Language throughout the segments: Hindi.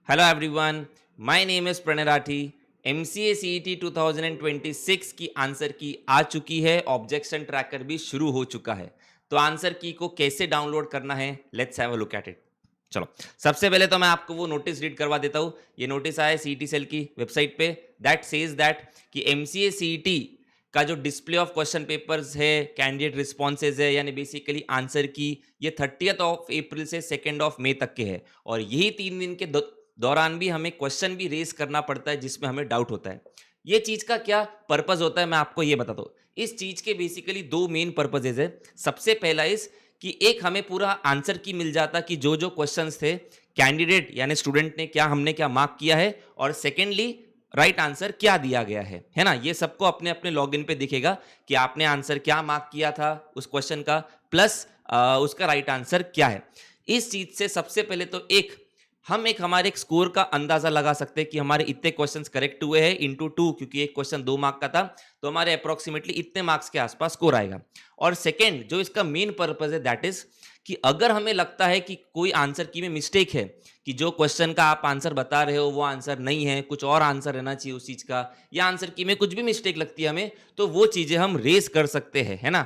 Hello everyone, my name is Pranay Rathi. MCA CET 2026 की आंसर की आ चुकी है, ऑब्जेक्शन ट्रैकर भी शुरू हो चुका है। तो आंसर की को कैसे डाउनलोड करना है, let's have a look at it. चलो, सबसे पहले तो मैं आपको वो नोटिस रीड करवा देता हूँ। ये नोटिस आया सीईटी सेल की वेबसाइट पे, दैट सेज दैट कि एमसीए सीईटी का जो डिस्प्ले ऑफ क्वेश्चन पेपर्स है, कैंडिडेट रिस्पॉन्सेज है, यानी बेसिकली आंसर की, ये 30 ऑफ अप्रैल से 2 ऑफ मई तक के है। और यही 3 दिन के दौरान भी हमें क्वेश्चन भी रेज करना पड़ता है जिसमें हमें डाउट होता है। ये चीज का क्या पर्पज होता है मैं आपको ये बताता हूँ। इस चीज के बेसिकली दो मेन पर्पजेज है। सबसे पहला इस कि एक हमें पूरा आंसर की मिल जाता कि जो जो क्वेश्चंस थे कैंडिडेट यानी स्टूडेंट ने क्या हमने क्या मार्क किया है, और सेकेंडली राइट आंसर क्या दिया गया है ना। ये सबको अपने अपने लॉगिन पे दिखेगा कि आपने आंसर क्या मार्क किया था उस क्वेश्चन का, प्लस उसका राइट आंसर क्या है। इस चीज से सबसे पहले तो हम हमारे एक स्कोर का अंदाजा लगा सकते हैं कि हमारे इतने क्वेश्चंस करेक्ट हुए हैं इंटू 2, क्योंकि एक क्वेश्चन 2 मार्क का था, तो हमारे अप्रोक्सीमेटली इतने मार्क्स के आसपास स्कोर आएगा। और सेकंड जो इसका मेन पर्पज है दैट इज कि अगर हमें लगता है कि कोई आंसर की में मिस्टेक है, कि जो क्वेश्चन का आप आंसर बता रहे हो वो आंसर नहीं है, कुछ और आंसर रहना चाहिए उस चीज का, या आंसर की में कुछ भी मिस्टेक लगती है हमें, तो वो चीजें हम रेज कर सकते हैं, है ना।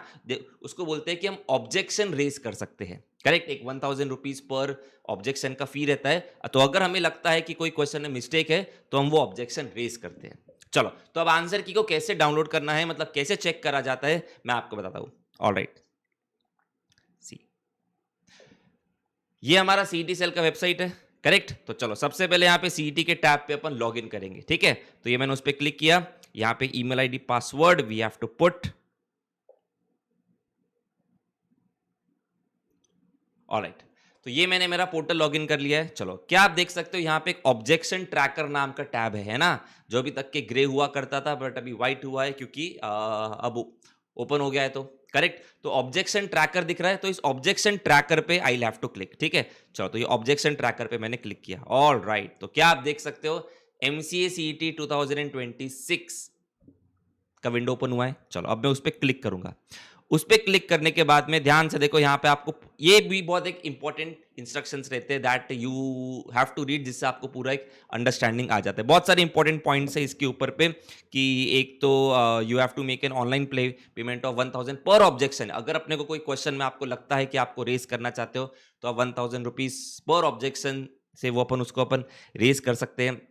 उसको बोलते हैं कि हम ऑब्जेक्शन रेज कर सकते हैं। करेक्ट, एक 1000 रुपीज पर ऑब्जेक्शन का फी रहता है। तो अगर हमें लगता है कि कोई क्वेश्चन में मिस्टेक है तो हम वो ऑब्जेक्शन रेज करते हैं। चलो, तो अब आंसर की को कैसे डाउनलोड करना है, मतलब कैसे चेक करा जाता है, मैं आपको बताता हूं। ऑलराइट, सी, ये हमारा सीईटी सेल का वेबसाइट है। करेक्ट, तो चलो सबसे पहले यहाँ पे सीईटी के टैब पे अपन लॉग इन करेंगे। ठीक है, तो ये मैंने उस पर क्लिक किया। यहाँ पे email ID password we have to put. Alright, तो ये मैंने मेरा पोर्टल लॉगिन कर लिया है। चलो, क्या आप देख सकते हो यहाँ पे एक ऑब्जेक्शन ट्रैकर नाम का टैब है ना, जो अभी तक के ग्रे हुआ करता था बट अभी व्हाइट हुआ है क्योंकि अब ओपन हो गया है। तो करेक्ट, तो ऑब्जेक्शन ट्रैकर दिख रहा है, तो इस ऑब्जेक्शन ट्रैकर पे आई हैव टू क्लिक। ठीक है, चलो, तो ये ऑब्जेक्शन ट्रैकर पे मैंने क्लिक किया। ऑल राइट, तो क्या आप देख सकते हो एमसीए सीईटी 2026 का विंडो ओपन हुआ है। चलो, अब मैं उस पर क्लिक करूंगा। उस पर क्लिक करने के बाद में ध्यान से देखो, यहाँ पे आपको ये भी बहुत एक इंपॉर्टेंट इंस्ट्रक्शंस रहते हैं that you have to read, जिससे आपको पूरा एक अंडरस्टैंडिंग आ जाता है। बहुत सारे इंपॉर्टेंट पॉइंट्स है इसके ऊपर पे कि एक तो you have to make an online payment of 1000 पर ऑब्जेक्शन। अगर अपने को कोई क्वेश्चन में आपको लगता है कि आपको रेज करना चाहते हो तो आप 1000 रुपीज पर ऑब्जेक्शन से वो अपन उसको अपन रेज कर सकते हैं,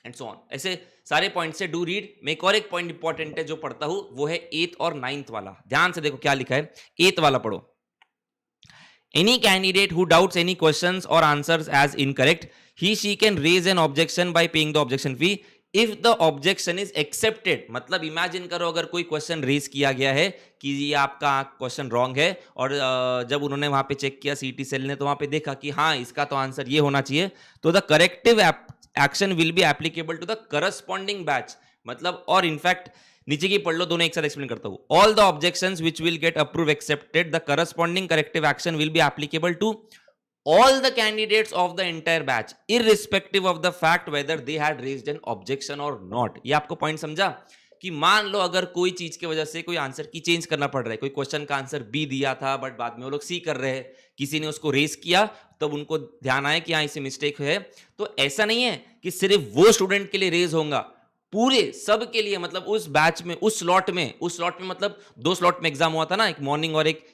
एंड सो ऑन। ऐसे सारे पॉइंट से डू रीड। मैं एक और एक पॉइंट इंपॉर्टेंट है जो पढ़ता हूं, वो है 8th और 9th वाला। ध्यान से देखो क्या लिखा है, 8th वाला पढ़ो। Any candidate who doubts any questions और answers as incorrect, he she can raise an objection by paying the objection fee if the objection is accepted. मतलब इमेजिन करो अगर कोई क्वेश्चन रेज किया गया है कि ये आपका क्वेश्चन रॉन्ग है, और जब उन्होंने वहां पे चेक किया सीटी सेल ने, तो वहां पे देखा कि हाँ इसका तो आंसर ये होना चाहिए, तो the corrective action will be applicable to the corresponding batch. मतलब, और इनफैक्ट नीचे की पढ़ लो, दोनों एक साथ एक्सप्लेन करता हूं। All the objections which will get approve accepted, the corresponding corrective action will be applicable to all the candidates of the entire batch irrespective of the fact whether they had raised an objection or not। ये आपको पॉइंट समझा कि मान लो अगर कोई चीज की वजह से कोई आंसर की चेंज करना पड़ रहा है, कोई क्वेश्चन का आंसर बी दिया था बट बाद में वो लोग सी कर रहे हैं, किसी ने उसको रेज किया तब उनको ध्यान आया कि हाँ इसे मिस्टेक है, तो ऐसा नहीं है कि सिर्फ वो स्टूडेंट के लिए रेज होगा, पूरे सब के लिए। मतलब उस बैच में, उस स्लॉट में मतलब 2 स्लॉट में एग्जाम हुआ था ना, एक मॉर्निंग और एक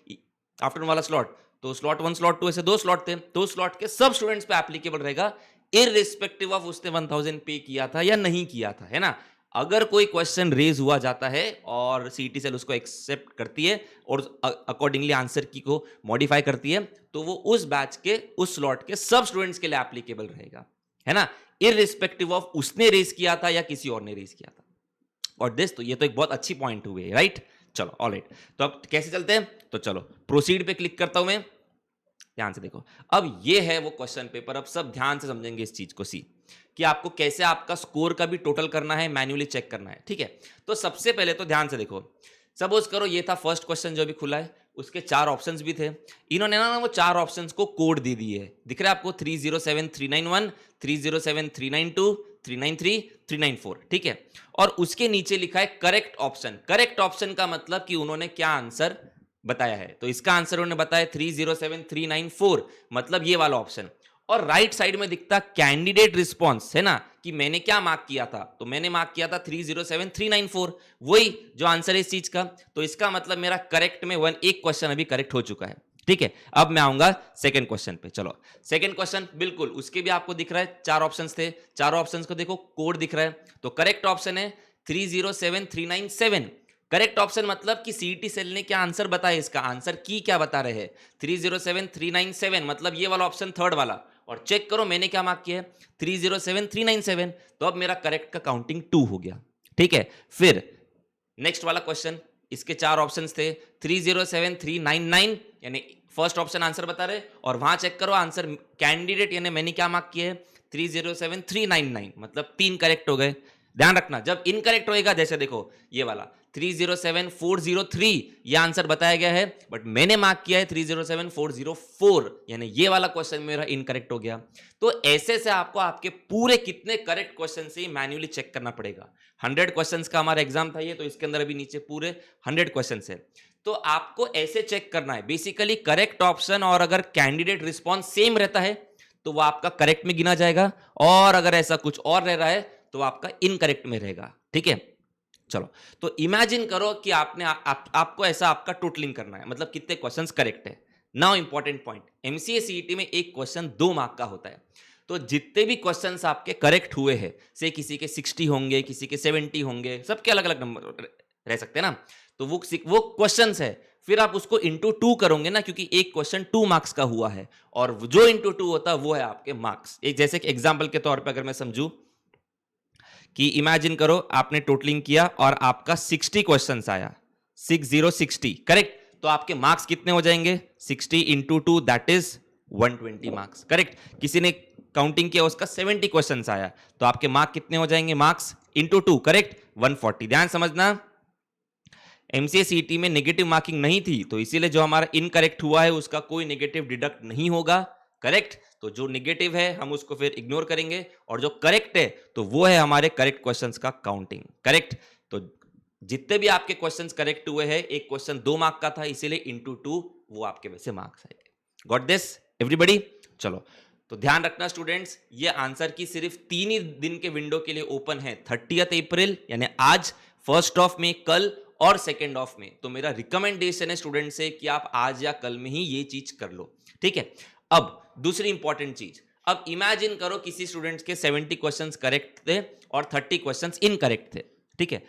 आफ्टरनून वाला स्लॉट, तो स्लॉट 1 स्लॉट 2 ऐसे 2 स्लॉट थे, तो स्लॉट के सब स्टूडेंट्स पे एप्लीकेबल रहेगा इररिस्पेक्टिव ऑफ उसने 1000 पे किया था या नहीं किया था, है ना। अगर कोई क्वेश्चन रेज हुआ जाता है और सीटी सेल उसको एक्सेप्ट करती है और अकॉर्डिंगली आंसर की को मॉडिफाई करती है, तो वो उस बैच के उस स्लॉट के सब स्टूडेंट्स के लिए एप्लीकेबल रहेगा, है ना, इररिस्पेक्टिव ऑफ उसने रेज किया था या किसी और ने रेज किया था। और दिस, तो ये तो एक बहुत अच्छी पॉइंट हुई है, राइट। चलो, ऑलराइट, तो अब कैसे चलते हैं, तो चलो प्रोसीड पे क्लिक करता हूं मैं। ध्यान से देखो, अब ये है वो क्वेश्चन पेपर। अब सब ध्यान से समझेंगे इस चीज को, सी कि आपको कैसे आपका स्कोर का भी टोटल करना है, मैन्युअली चेक करना है। ठीक है, तो सबसे पहले तो ध्यान से देखो, सपोज करो ये था फर्स्ट क्वेश्चन जो भी खुला है, उसके 4 ऑप्शंस भी थे। इन्होंने ना वो 4 ऑप्शंस को कोड दे दिए है, दिख रहा है आपको 307391, 307392, 393, 394। ठीक है, और उसके नीचे लिखा है करेक्ट ऑप्शन। करेक्ट ऑप्शन का मतलब कि उन्होंने क्या आंसर बताया है, तो इसका आंसर उन्होंने बताया 307394, मतलब ये वाला ऑप्शन। और राइट साइड में दिखता कैंडिडेट रिस्पॉन्स, है ना, कि मैंने क्या मार्क किया था, तो मैंने मार्क किया था 307394, वही जो आंसर है इस चीज का। तो इसका मतलब मेरा करेक्ट में एक क्वेश्चन अभी करेक्ट हो चुका है। ठीक है, अब मैं आऊंगा सेकंड क्वेश्चन पे। चलो सेकंड क्वेश्चन, बिल्कुल उसके भी आपको दिख रहा है, चार ऑप्शंस थे, चारों ऑप्शंस को देखो, कोड दिख रहा है। तो करेक्ट ऑप्शन है 307397। करेक्ट ऑप्शन मतलब कि सीईटी सेल ने क्या आंसर बताया, इसका आंसर की क्या बता रहे हैं, 307397, मतलब ये वाला ऑप्शन थर्ड वाला। और चेक करो मैंने क्या मार्क किया है, 307397। तो अब मेरा करेक्ट का काउंटिंग 2 हो गया। ठीक है, फिर नेक्स्ट वाला क्वेश्चन, इसके चार ऑप्शंस थे, 307399, यानी फर्स्ट ऑप्शन आंसर बता रहे, और वहां चेक करो आंसर कैंडिडेट, यानी मैंने क्या मार्क किया है 307399, मतलब 3 करेक्ट हो गए। ध्यान रखना जब इनकरेक्ट होएगा, जैसे देखो ये वाला 307403, ये आंसर बताया गया है, बट मैंने मार्क किया है 307404, यानी ये वाला क्वेश्चन मेरा इनकरेक्ट हो गया। तो ऐसे से आपको आपके पूरे कितने करेक्ट क्वेश्चन से मैन्युअली चेक करना पड़ेगा। 100 क्वेश्चंस का हमारा एग्जाम था ये, तो इसके अंदर अभी नीचे पूरे 100 क्वेश्चंस है। तो आपको ऐसे चेक करना है बेसिकली, करेक्ट ऑप्शन और अगर कैंडिडेट रिस्पॉन्स सेम रहता है तो वो आपका करेक्ट में गिना जाएगा, और अगर ऐसा कुछ और रह रहा है तो आपका इनकरेक्ट में रहेगा। ठीक है, चलो तो इमेजिन करो कि आपने आपको ऐसा आपका टोटलिंग करना है, मतलब कितने क्वेश्चंस करेक्ट है। Now important point, MCA CET में एक क्वेश्चन 2 मार्क का होता है। तो जितने भी क्वेश्चंस आपके करेक्ट हुए हैं, से किसी के 60 होंगे, किसी के 70 होंगे, सबके अलग अलग नंबर रह सकते हैं ना, तो वो क्वेश्चंस है, फिर आप उसको इंटू 2 करोगे ना, क्योंकि एक क्वेश्चन 2 मार्क्स का हुआ है, और जो इंटू 2 होता है वो है आपके मार्क्स। एक जैसे कि एग्जाम्पल के तौर पर अगर मैं समझू कि इमेजिन करो आपने टोटलिंग किया और आपका 60 क्वेश्चंस आया, 6060 करेक्ट, तो आपके मार्क्स कितने हो जाएंगे, 60 into 2 that is 120 marks. Correct, किसी ने काउंटिंग किया उसका 70 क्वेश्चंस आया, तो आपके मार्क्स कितने हो जाएंगे, मार्क्स इंटू 2 करेक्ट 140। ध्यान समझना, एमसीए सीईटी में नेगेटिव मार्किंग नहीं थी, तो इसीलिए जो हमारा इनकरेक्ट हुआ है उसका कोई नेगेटिव डिडक्ट नहीं होगा। करेक्ट, तो जो नेगेटिव है हम उसको फिर इग्नोर करेंगे, और जो करेक्ट है तो वो है हमारे करेक्ट क्वेश्चंस का काउंटिंग। करेक्ट, तो जितने भी आपके क्वेश्चंस करेक्ट हुए हैं, एक क्वेश्चन 2 मार्क का था, इसीलिए इंटू 2 वो आपके वैसे मार्क्स आएंगे। Got this everybody? चलो तो ध्यान रखना स्टूडेंट्स, ये आंसर की सिर्फ 3 ही दिन के विंडो के लिए ओपन है, 30 अप्रैल यानी आज, फर्स्ट ऑफ में कल, और सेकेंड ऑफ में। तो मेरा रिकमेंडेशन है स्टूडेंट से कि आप आज या कल में ही ये चीज कर लो। ठीक है, अब दूसरी इंपॉर्टेंट चीज, अब इमेजिन करो किसी स्टूडेंट्स के 70 क्वेश्चंस करेक्ट थे और 30 क्वेश्चंस इनकरेक्ट थे। ठीक है,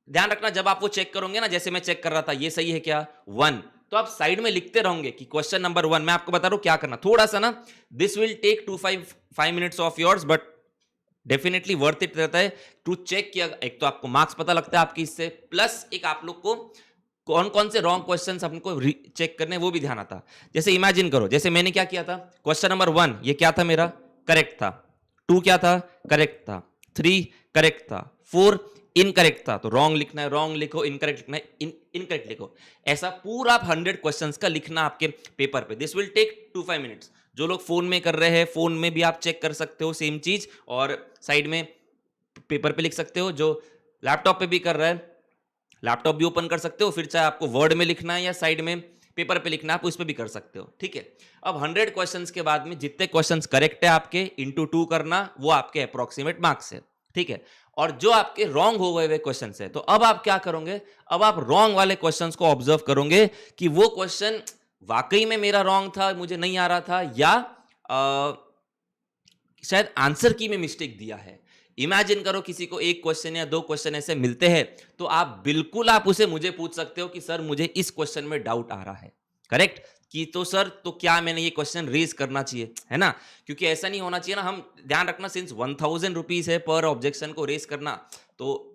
ध्यान रखना जब आप वो चेक करोगे ना, जैसे मैं चेक कर रहा था, ये सही है क्या 1, तो आप साइड में लिखते रहोगे कि क्वेश्चन नंबर 1। मैं आपको बता रहा हूं क्या करना, थोड़ा सा ना, this will take 5 minutes of yours, but definitely worth it रहता है टू चेक किया। एक तो आपको मार्क्स पता लगता है आपकी इससे, प्लस एक आप लोग को कौन कौन से रॉन्ग क्वेश्चंस हमको चेक करने वो भी ध्यान आता। जैसे इमेजिन करो, जैसे मैंने क्या किया था, क्वेश्चन नंबर 1 ये क्या था मेरा, करेक्ट था, 2 क्या था, करेक्ट था, 3 करेक्ट था, 4 इनकरेक्ट था। तो रॉन्ग लिखना है रॉन्ग लिखो, इनकरेक्ट लिखना है इनकरेक्ट लिखो। ऐसा पूरा आप 100 क्वेश्चंस का लिखना आपके पेपर पे। This will take 2-5 minutes. जो लोग फोन में कर रहे हैं, फोन में भी आप चेक कर सकते हो सेम चीज, और साइड में पेपर पे लिख सकते हो। जो लैपटॉप पे भी कर रहा है, लैपटॉप भी ओपन कर सकते हो, फिर चाहे आपको वर्ड में लिखना है या साइड में पेपर पे लिखना है, आप उस पर भी कर सकते हो। ठीक है, अब 100 क्वेश्चंस के बाद में जितने क्वेश्चंस करेक्ट है आपके, इंटू 2 करना, वो आपके अप्रोक्सीमेट मार्क्स है। ठीक है, और जो आपके रॉन्ग हो गए हुए क्वेश्चंस है, तो अब आप क्या करोगे, अब आप रॉन्ग वाले क्वेश्चंस को ऑब्जर्व करोगे कि वो क्वेश्चन वाकई में मेरा रॉन्ग था, मुझे नहीं आ रहा था, या शायद आंसर की में मिस्टेक दिया है। इमेजिन करो किसी को एक क्वेश्चन या 2 क्वेश्चन ऐसे मिलते हैं, तो आप बिल्कुल आप उसे मुझे पूछ सकते हो कि सर मुझे इस क्वेश्चन में डाउट आ रहा है। करेक्ट, कि तो सर तो क्या मैंने ये क्वेश्चन रेज करना चाहिए, है ना, क्योंकि ऐसा नहीं होना चाहिए ना। हम ध्यान रखना, सिंस 1000 रुपीज है पर ऑब्जेक्शन को रेज करना, तो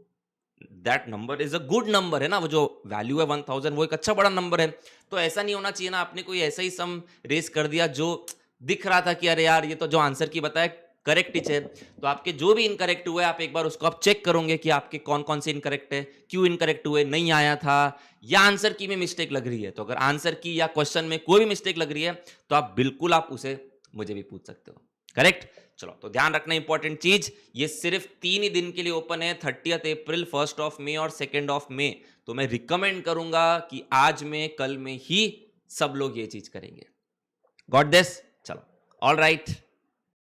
that number is a good number, है ना, वो जो वैल्यू है 1000 वो एक अच्छा बड़ा नंबर है। तो ऐसा नहीं होना चाहिए ना, आपने कोई ऐसा ही सम रेज कर दिया जो दिख रहा था कि अरे यार ये तो जो आंसर की बताया करेक्ट ही है। तो आपके जो भी इनकरेक्ट हुए, आप एक बार उसको आप चेक करोगे कि आपके कौन कौन से इनकरेक्ट है, क्यों इनकरेक्ट हुए, नहीं आया था, या आंसर की में मिस्टेक लग रही है। तो अगर आंसर की या क्वेश्चन में कोई भी मिस्टेक लग रही है, तो आप बिल्कुल आप उसे मुझे भी पूछ सकते हो। करेक्ट, चलो तो ध्यान रखना इंपॉर्टेंट चीज, ये सिर्फ 3 ही दिन के लिए ओपन है, 30 अप्रैल, 1 ऑफ मई और 2 ऑफ मई। तो मैं रिकमेंड करूंगा कि आज में कल में ही सब लोग ये चीज करेंगे। Got this? चलो, ऑल राइट।